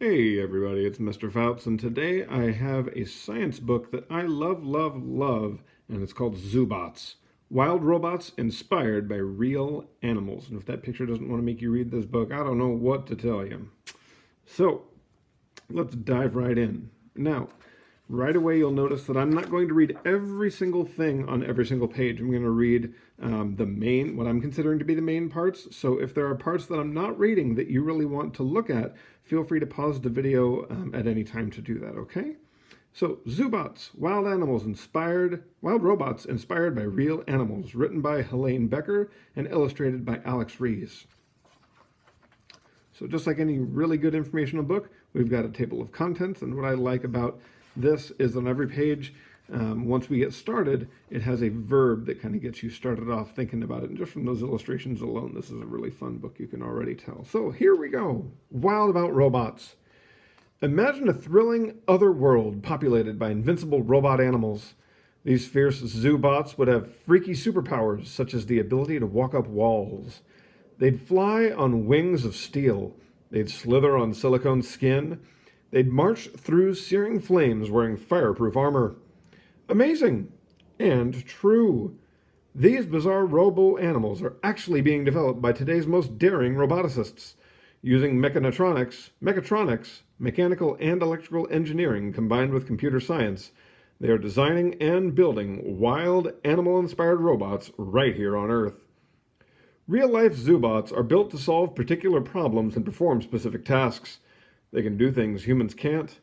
Hey everybody, it's Mr. Fouts, and today I have a science book that I love, and it's called Zoobots. Wild robots inspired by real animals. And if that picture doesn't want to make you read this book, I don't know what to tell you. So, let's dive right in. Now, right away you'll notice that I'm not going to read every single thing on every single page. I'm going to read what I'm considering to be the main parts. So if there are parts that I'm not reading that you really want to look at, feel free to pause the video at any time to do that, okay? So, Zoobots, wild robots inspired by real animals, written by Helene Becker and illustrated by Alex Rees. So just like any really good informational book, we've got a table of contents, and what I like about this is on every page, once we get started, it has a verb that kind of gets you started off thinking about it. And just from those illustrations alone, this is a really fun book, you can already tell. So here we go. Wild about robots. Imagine a thrilling other world populated by invincible robot animals. These fierce Zoobots would have freaky superpowers, such as the ability to walk up walls. They'd fly on wings of steel. They'd slither on silicone skin. They'd march through searing flames wearing fireproof armor. Amazing and true. These bizarre robo-animals are actually being developed by today's most daring roboticists. Using mechatronics, mechanical and electrical engineering combined with computer science, they are designing and building wild, animal-inspired robots right here on Earth. Real-life Zoobots are built to solve particular problems and perform specific tasks. They can do things humans can't.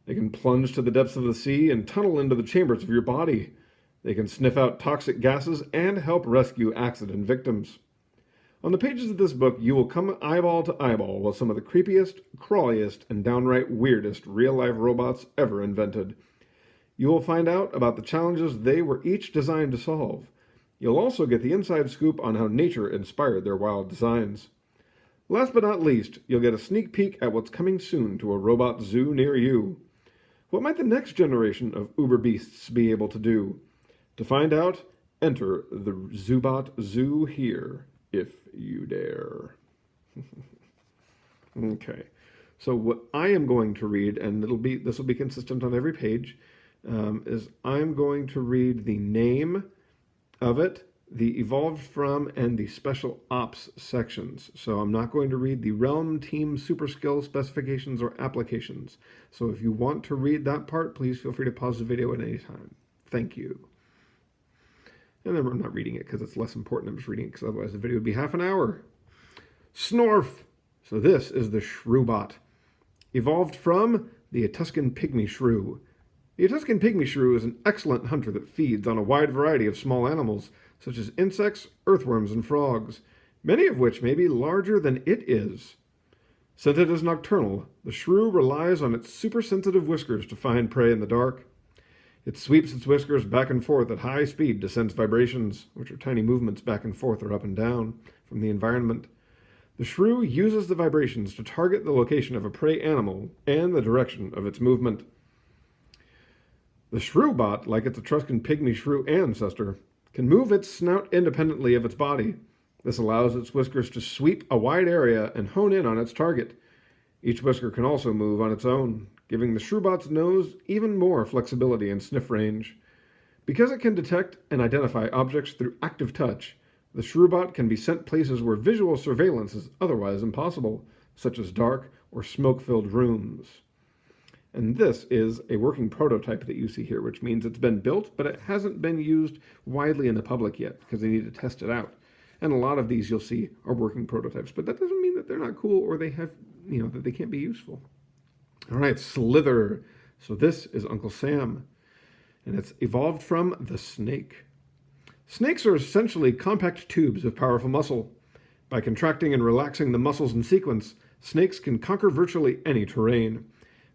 They can plunge to the depths of the sea and tunnel into the chambers of your body. They can sniff out toxic gases and help rescue accident victims. On the pages of this book, you will come eyeball to eyeball with some of the creepiest, crawliest, and downright weirdest real-life robots ever invented. You will find out about the challenges they were each designed to solve. You'll also get the inside scoop on how nature inspired their wild designs. Last but not least, you'll get a sneak peek at what's coming soon to a robot zoo near you. What might the next generation of uber beasts be able to do? To find out, enter the Zoobot Zoo here, if you dare. Okay, so what I am going to read, and this will be consistent on every page, is I'm going to read the name of it, the evolved from, and the special ops sections. So I'm not going to read the realm, team, super skill specifications, or applications. So if you want to read that part, please feel free to pause the video at any time. Thank you. And then I'm not reading it because it's less important. I'm just reading it because otherwise the video would be half an hour. Snorf. So this is the Shrew-bot. Evolved from the Etruscan pygmy shrew. The Etruscan pygmy shrew is an excellent hunter that feeds on a wide variety of small animals, such as insects, earthworms, and frogs, many of which may be larger than it is. Since it is nocturnal, the shrew relies on its super-sensitive whiskers to find prey in the dark. It sweeps its whiskers back and forth at high speed to sense vibrations, which are tiny movements back and forth or up and down, from the environment. The shrew uses the vibrations to target the location of a prey animal and the direction of its movement. The Shrew-bot, like its Etruscan pygmy shrew ancestor, can move its snout independently of its body. This allows its whiskers to sweep a wide area and hone in on its target. Each whisker can also move on its own, giving the Shrew-bot's nose even more flexibility and sniff range. Because it can detect and identify objects through active touch, the Shrew-bot can be sent places where visual surveillance is otherwise impossible, such as dark or smoke-filled rooms. And this is a working prototype that you see here, which means it's been built, but it hasn't been used widely in the public yet because they need to test it out. And a lot of these you'll see are working prototypes, but that doesn't mean that they're not cool or they have, that they can't be useful. All right, Slither. So this is Uncle Sam, and it's evolved from the snake. Snakes are essentially compact tubes of powerful muscle. By contracting and relaxing the muscles in sequence, snakes can conquer virtually any terrain.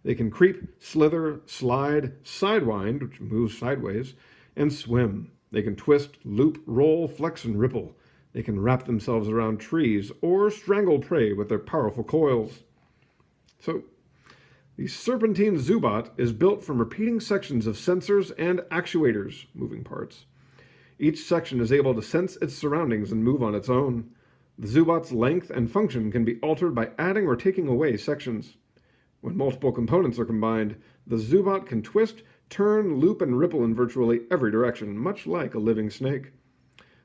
They can creep, slither, slide, sidewind, which moves sideways, and swim. They can twist, loop, roll, flex, and ripple. They can wrap themselves around trees or strangle prey with their powerful coils. So, the Serpentine Zoobot is built from repeating sections of sensors and actuators, moving parts. Each section is able to sense its surroundings and move on its own. The Zoobot's length and function can be altered by adding or taking away sections. When multiple components are combined, the Zoobot can twist, turn, loop, and ripple in virtually every direction, much like a living snake.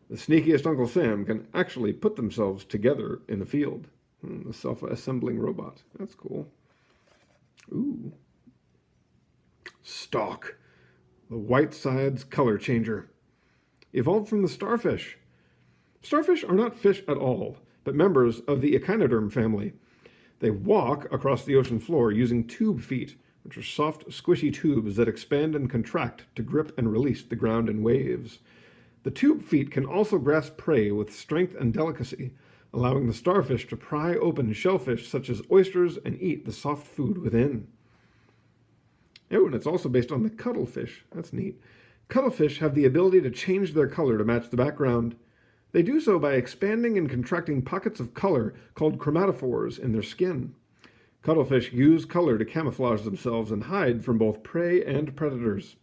The sneakiest Uncle Sam can actually put themselves together in the field. The self-assembling robot. That's cool. Ooh. Stalk, the white-sides color changer. Evolved from the starfish. Starfish are not fish at all, but members of the echinoderm family. They walk across the ocean floor using tube feet, which are soft, squishy tubes that expand and contract to grip and release the ground in waves. The tube feet can also grasp prey with strength and delicacy, allowing the starfish to pry open shellfish such as oysters and eat the soft food within. Oh, and it's also based on the cuttlefish. That's neat. Cuttlefish have the ability to change their color to match the background. They do so by expanding and contracting pockets of color called chromatophores in their skin. Cuttlefish use color to camouflage themselves and hide from both prey and predators.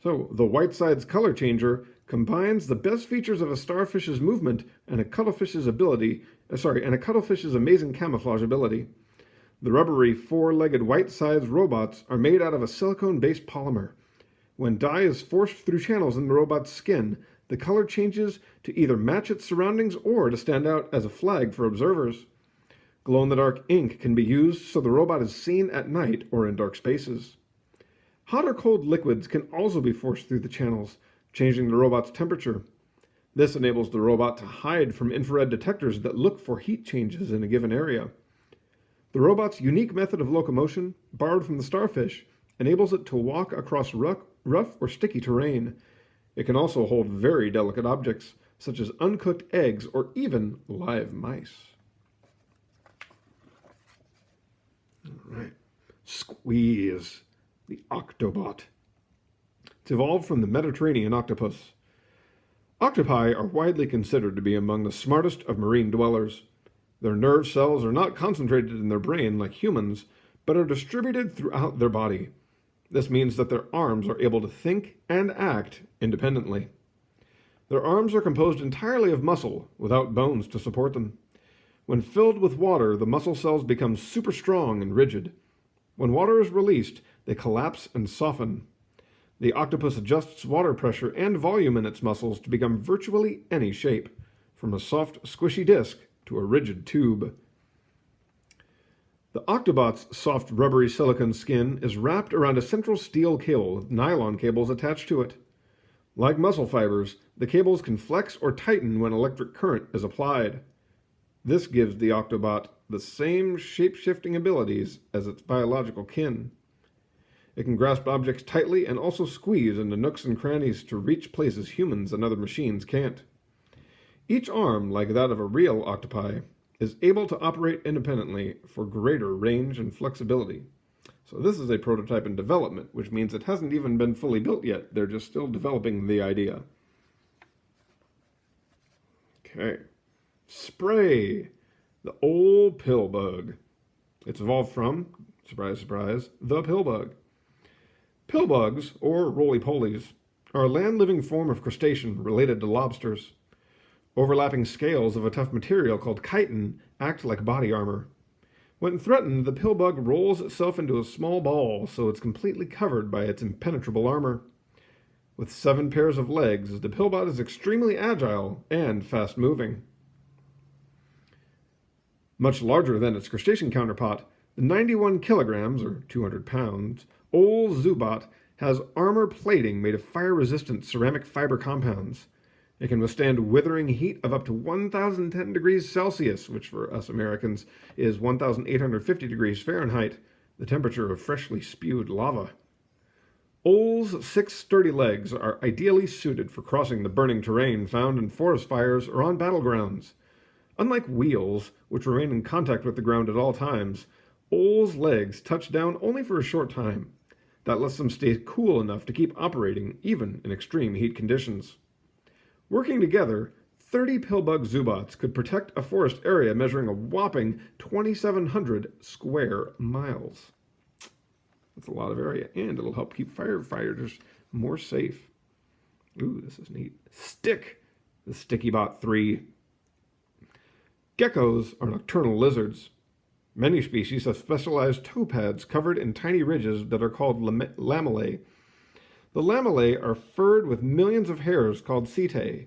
So, the white-sides color changer combines the best features of a starfish's movement and a cuttlefish's amazing camouflage ability. The rubbery, four-legged white-sides robots are made out of a silicone-based polymer. When dye is forced through channels in the robot's skin, the color changes to either match its surroundings or to stand out as a flag for observers. Glow-in-the-dark ink can be used so the robot is seen at night or in dark spaces. Hot or cold liquids can also be forced through the channels, changing the robot's temperature. This enables the robot to hide from infrared detectors that look for heat changes in a given area. The robot's unique method of locomotion, borrowed from the starfish, enables it to walk across rough or sticky terrain. It can also hold very delicate objects, such as uncooked eggs or even live mice. All right. Squeeze, the Octobot. It's evolved from the Mediterranean octopus. Octopi are widely considered to be among the smartest of marine dwellers. Their nerve cells are not concentrated in their brain like humans, but are distributed throughout their body. This means that their arms are able to think and act independently. Their arms are composed entirely of muscle, without bones to support them. When filled with water, the muscle cells become super strong and rigid. When water is released, they collapse and soften. The octopus adjusts water pressure and volume in its muscles to become virtually any shape, from a soft, squishy disc to a rigid tube. The Octobot's soft, rubbery silicone skin is wrapped around a central steel cable with nylon cables attached to it. Like muscle fibers, the cables can flex or tighten when electric current is applied. This gives the Octobot the same shape-shifting abilities as its biological kin. It can grasp objects tightly and also squeeze into nooks and crannies to reach places humans and other machines can't. Each arm, like that of a real octopi, is able to operate independently for greater range and flexibility. So this is a prototype in development, which means it hasn't even been fully built yet. They're just still developing the idea. Okay. Spray, the old pill bug. It's evolved from, surprise, surprise, the pill bug. Pill bugs, or roly-polies, are a land-living form of crustacean related to lobsters. Overlapping scales of a tough material called chitin act like body armor. When threatened, the pill bug rolls itself into a small ball so it's completely covered by its impenetrable armor. With 7 pairs of legs, the pillbot is extremely agile and fast-moving. Much larger than its crustacean counterpart, the 91 kilograms, or 200 pounds, old Zoobot has armor plating made of fire-resistant ceramic fiber compounds. It can withstand withering heat of up to 1,010 degrees Celsius, which for us Americans is 1,850 degrees Fahrenheit, the temperature of freshly spewed lava. Ol's 6 sturdy legs are ideally suited for crossing the burning terrain found in forest fires or on battlegrounds. Unlike wheels, which remain in contact with the ground at all times, Ol's legs touch down only for a short time. That lets them stay cool enough to keep operating even in extreme heat conditions. Working together, 30 pillbug Zoobots could protect a forest area measuring a whopping 2,700 square miles. That's a lot of area, and it'll help keep firefighters more safe. Ooh, this is neat. Stick, the Sticky Bot 3. Geckos are nocturnal lizards. Many species have specialized toe pads covered in tiny ridges that are called lamellae. The lamellae are furred with millions of hairs called setae.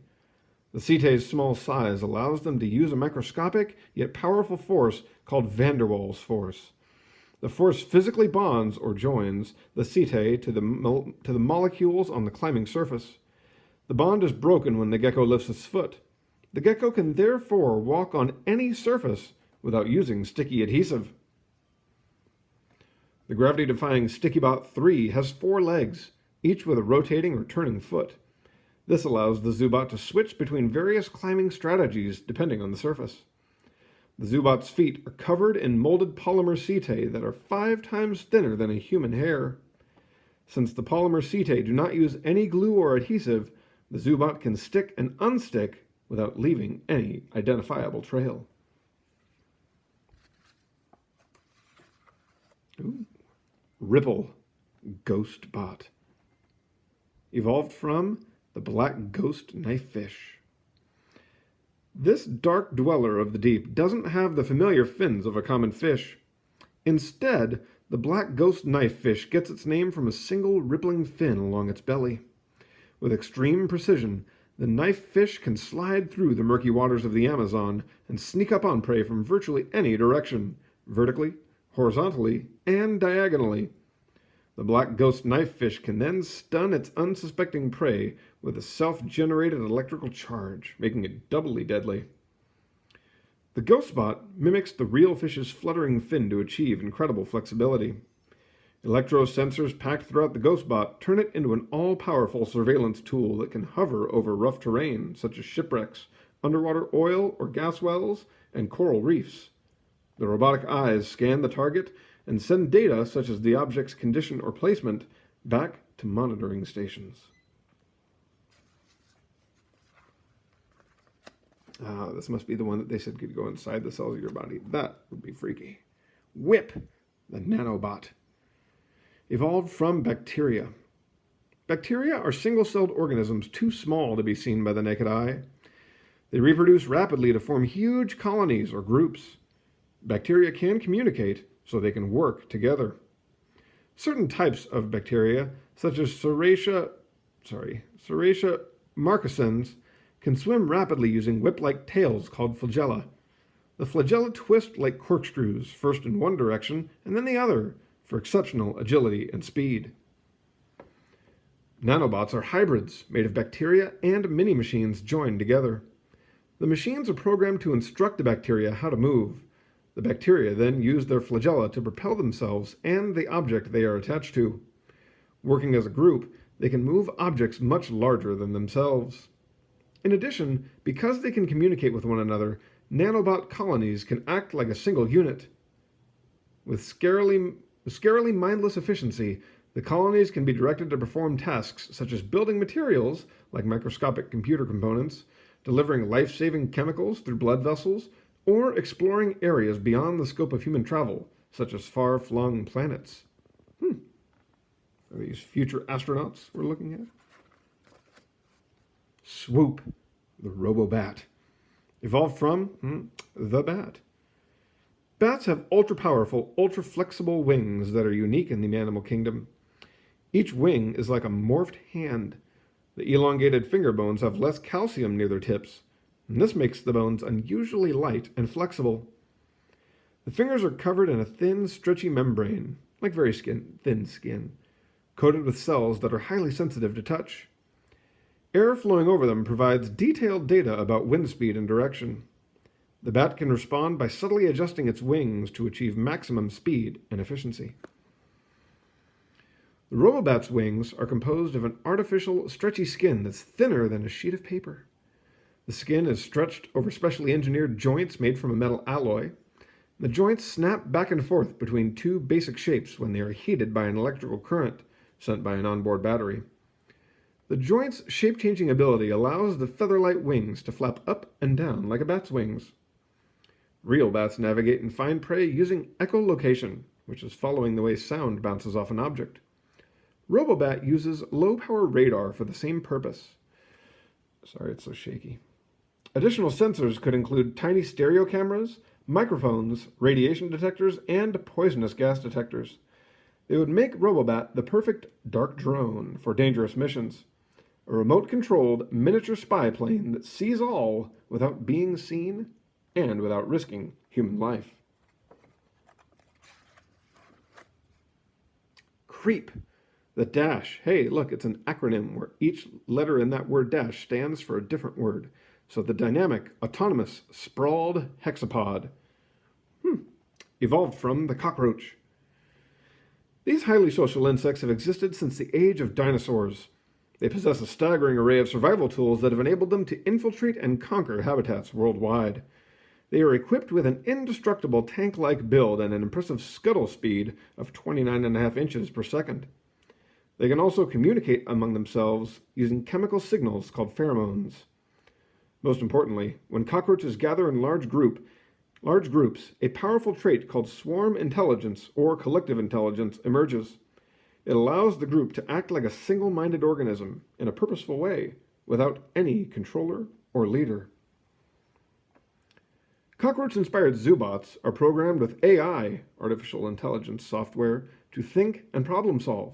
The setae's small size allows them to use a microscopic yet powerful force called van der Waals force. The force physically bonds or joins the setae to the molecules on the climbing surface. The bond is broken when the gecko lifts its foot. The gecko can therefore walk on any surface without using sticky adhesive. The gravity-defying StickyBot 3 has 4 legs, each with a rotating or turning foot. This allows the Zoobot to switch between various climbing strategies depending on the surface. The Zoobot's feet are covered in molded polymer setae that are 5 times thinner than a human hair. Since the polymer setae do not use any glue or adhesive, the Zoobot can stick and unstick without leaving any identifiable trail. Ooh. Ripple, ghost bot. Evolved from the black ghost knifefish. This dark dweller of the deep doesn't have the familiar fins of a common fish. Instead, the black ghost knifefish gets its name from a single rippling fin along its belly. With extreme precision, the knifefish can slide through the murky waters of the Amazon and sneak up on prey from virtually any direction, vertically, horizontally, and diagonally. The black ghost knifefish can then stun its unsuspecting prey with a self-generated electrical charge, making it doubly deadly. The ghostbot mimics the real fish's fluttering fin to achieve incredible flexibility. Electro-sensors packed throughout the ghostbot turn it into an all-powerful surveillance tool that can hover over rough terrain, such as shipwrecks, underwater oil or gas wells, and coral reefs. The robotic eyes scan the target and send data, such as the object's condition or placement, back to monitoring stations. This must be the one that they said could go inside the cells of your body. That would be freaky. Whip, the nanobot. Evolved from bacteria. Bacteria are single-celled organisms too small to be seen by the naked eye. They reproduce rapidly to form huge colonies or groups. Bacteria can communicate, so they can work together. Certain types of bacteria, such as Serratia marcescens, can swim rapidly using whip-like tails called flagella. The flagella twist like corkscrews, first in one direction and then the other, for exceptional agility and speed. Nanobots are hybrids made of bacteria and mini-machines joined together. The machines are programmed to instruct the bacteria how to move. The bacteria then use their flagella to propel themselves and the object they are attached to. Working as a group, they can move objects much larger than themselves. In addition, because they can communicate with one another, nanobot colonies can act like a single unit. With scarily mindless efficiency, the colonies can be directed to perform tasks such as building materials, like microscopic computer components, delivering life-saving chemicals through blood vessels, or exploring areas beyond the scope of human travel, such as far-flung planets. Are these future astronauts we're looking at? Swoop, the robo-bat. Evolved from the bat. Bats have ultra-powerful, ultra-flexible wings that are unique in the animal kingdom. Each wing is like a morphed hand. The elongated finger bones have less calcium near their tips, and this makes the bones unusually light and flexible. The fingers are covered in a thin, stretchy membrane, like very thin skin, coated with cells that are highly sensitive to touch. Air flowing over them provides detailed data about wind speed and direction. The bat can respond by subtly adjusting its wings to achieve maximum speed and efficiency. The robobat's wings are composed of an artificial, stretchy skin that's thinner than a sheet of paper. The skin is stretched over specially engineered joints made from a metal alloy. The joints snap back and forth between two basic shapes when they are heated by an electrical current sent by an onboard battery. The joint's shape-changing ability allows the feather-light wings to flap up and down like a bat's wings. Real bats navigate and find prey using echolocation, which is following the way sound bounces off an object. Robobat uses low-power radar for the same purpose. Sorry, it's so shaky. Additional sensors could include tiny stereo cameras, microphones, radiation detectors, and poisonous gas detectors. They would make Robobat the perfect dark drone for dangerous missions. A remote-controlled miniature spy plane that sees all without being seen and without risking human life. Creep. The dash. Hey, look, it's an acronym where each letter in that word dash stands for a different word. So the dynamic, autonomous, sprawled hexapod. Evolved from the cockroach. These highly social insects have existed since the age of dinosaurs. They possess a staggering array of survival tools that have enabled them to infiltrate and conquer habitats worldwide. They are equipped with an indestructible tank-like build and an impressive scuttle speed of 29.5 inches per second. They can also communicate among themselves using chemical signals called pheromones. Most importantly, when cockroaches gather in large groups, a powerful trait called swarm intelligence or collective intelligence emerges. It allows the group to act like a single-minded organism in a purposeful way, without any controller or leader. Cockroach-inspired Zoobots are programmed with AI, artificial intelligence software, to think and problem solve.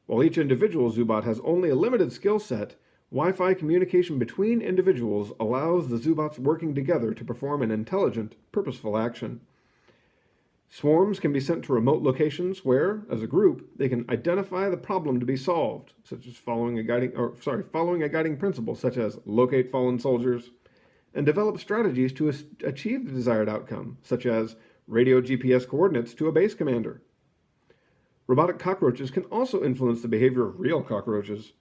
While each individual Zoobot has only a limited skill set, Wi-Fi communication between individuals allows the Zoobots working together to perform an intelligent, purposeful action. Swarms can be sent to remote locations where, as a group, they can identify the problem to be solved, such as following a guiding principle such as locate fallen soldiers, and develop strategies to achieve the desired outcome, such as radio GPS coordinates to a base commander. Robotic cockroaches can also influence the behavior of real cockroaches.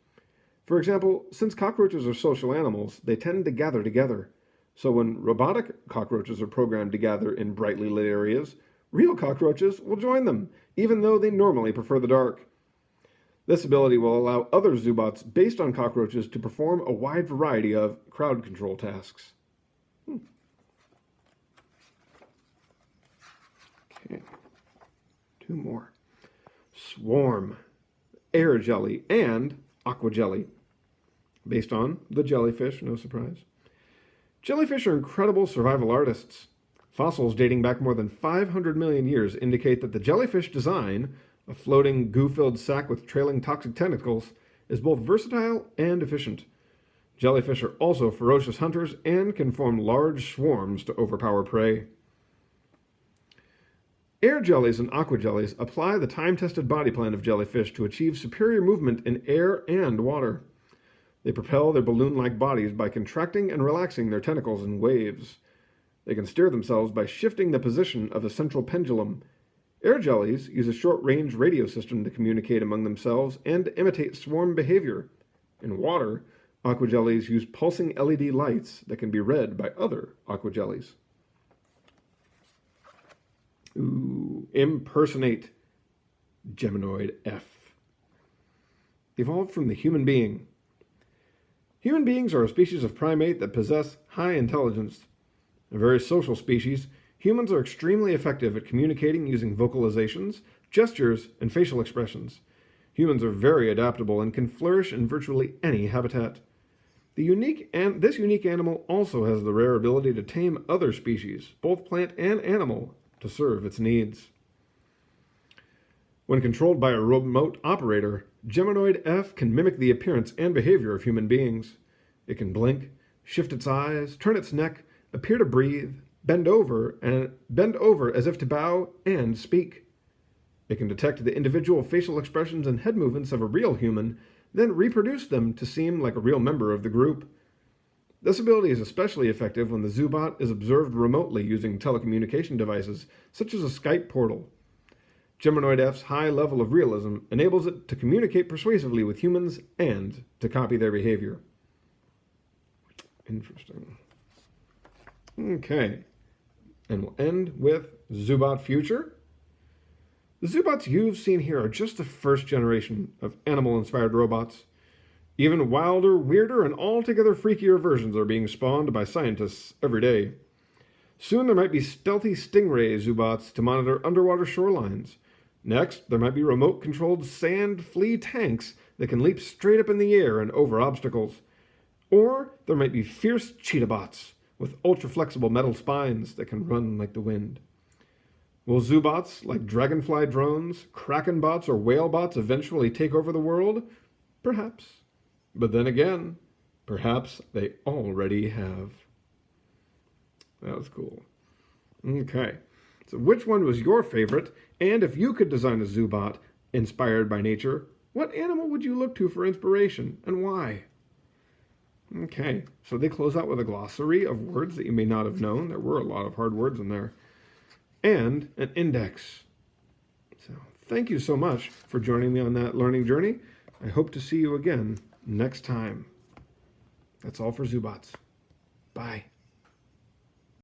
For example, since cockroaches are social animals, they tend to gather together. So when robotic cockroaches are programmed to gather in brightly lit areas, real cockroaches will join them, even though they normally prefer the dark. This ability will allow other Zoobots based on cockroaches to perform a wide variety of crowd control tasks. Okay, 2 more. Swarm, air jelly, and aqua jelly. Based on the jellyfish, no surprise. Jellyfish are incredible survival artists. Fossils dating back more than 500 million years indicate that the jellyfish design, a floating, goo-filled sac with trailing toxic tentacles, is both versatile and efficient. Jellyfish are also ferocious hunters and can form large swarms to overpower prey. Air jellies and aqua jellies apply the time-tested body plan of jellyfish to achieve superior movement in air and water. They propel their balloon-like bodies by contracting and relaxing their tentacles in waves. They can steer themselves by shifting the position of a central pendulum. Air jellies use a short-range radio system to communicate among themselves and to imitate swarm behavior. In water, aqua jellies use pulsing LED lights that can be read by other aqua jellies. Impersonate. Geminoid F. Evolved from the human being. Human beings are a species of primate that possess high intelligence. A very social species, humans are extremely effective at communicating using vocalizations, gestures, and facial expressions. Humans are very adaptable and can flourish in virtually any habitat. This unique animal also has the rare ability to tame other species, both plant and animal, to serve its needs. When controlled by a remote operator, Geminoid F can mimic the appearance and behavior of human beings. It can blink, shift its eyes, turn its neck, appear to breathe, bend over as if to bow, and speak. It can detect the individual facial expressions and head movements of a real human, then reproduce them to seem like a real member of the group. This ability is especially effective when the Zoobot is observed remotely using telecommunication devices, such as a Skype portal. Geminoid F's high level of realism enables it to communicate persuasively with humans and to copy their behavior. Interesting. Okay, and we'll end with Zoobot Future. The Zoobots you've seen here are just the first generation of animal-inspired robots. Even wilder, weirder, and altogether freakier versions are being spawned by scientists every day. Soon there might be stealthy stingray Zoobots to monitor underwater shorelines. Next, there might be remote-controlled sand flea tanks that can leap straight up in the air and over obstacles. Or there might be fierce cheetah bots with ultra-flexible metal spines that can run like the wind. Will Zoobots, like dragonfly drones, kraken bots, or whale bots eventually take over the world? Perhaps. But then again, perhaps they already have. That was cool. Okay, so which one was your favorite? And if you could design a Zoobot inspired by nature, what animal would you look to for inspiration and why? Okay, so they close out with a glossary of words that you may not have known. There were a lot of hard words in there. And an index. So thank you so much for joining me on that learning journey. I hope to see you again next time. That's all for Zoobots. Bye.